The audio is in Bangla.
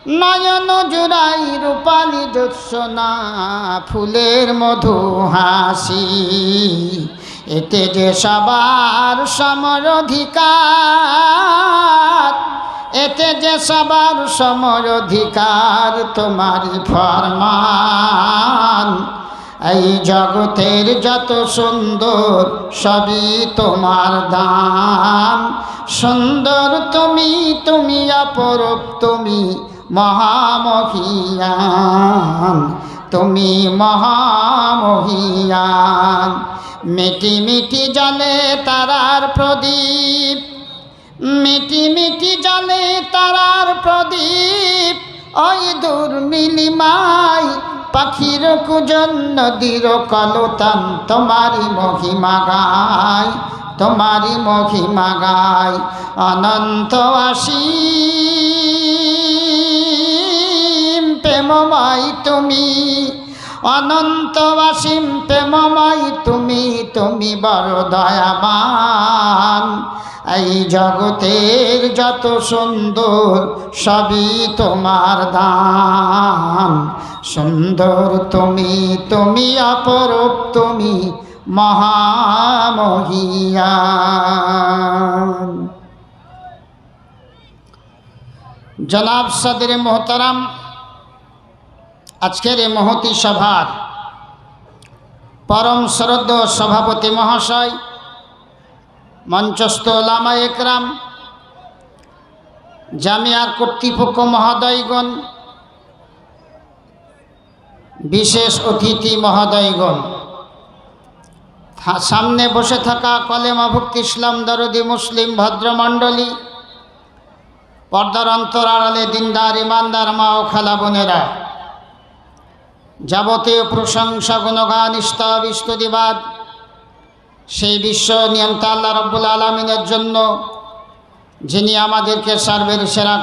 নয়ন জুড়াই রূপালি জ্যোৎস্না ফুলের মধু হাসি, এতে যে সবার সমর অধিকার, এতে যে সবার সমর অধিকার, তোমারই ফরমান। এই জগতের যত সুন্দর সবই তোমার দান। সুন্দর তুমি, তুমি অপরূপ, তুমি মহামহিয়ান, তুমি মহামহিয়ান। মিটি মিটি জলে তারার প্রদীপ, মিটি মিটি জলে তারার প্রদীপ, ওই দূর নীলিমায় পাখির কুজন নদীর কলতান, তোমারি মহিমা গায়, তোমারি মহিমা গায়। অনন্ত অসীম প্রেমময় তুমি, অনন্ত অসীম প্রেমময় তুমি, তুমি বড় দয়াবান। এই জগতের যত সুন্দর সবই তোমার দান। সুন্দর তুমি, তুমি অপরূপ, তুমি মহামহিয়ান। জনাব সদর মোহতারাম, আজকের এই মহতী সভার পরম শ্রদ্ধেয় সভাপতি মহাশয়, মঞ্চস্থ ওলামা একরাম, জামিয়ার কর্তৃপক্ষ মহোদয়গণ, বিশেষ অতিথি মহোদয়গণ, সামনে বসে থাকা কলেমাভুক্ত ইসলাম দরদি মুসলিম ভদ্রমণ্ডলী, পর্দার অন্তর আড়ালে দিনদার ইমানদার মা ও খালা বোনেরা, যাবতীয় প্রশংসা গুণগান স্তব স্তুতিবাদ সেই বিশ্ব নিয়ন্তা আল্লাহ রব্বুল আলামিনের জন্য, যিনি আমাদেরকে সার্বের সেরা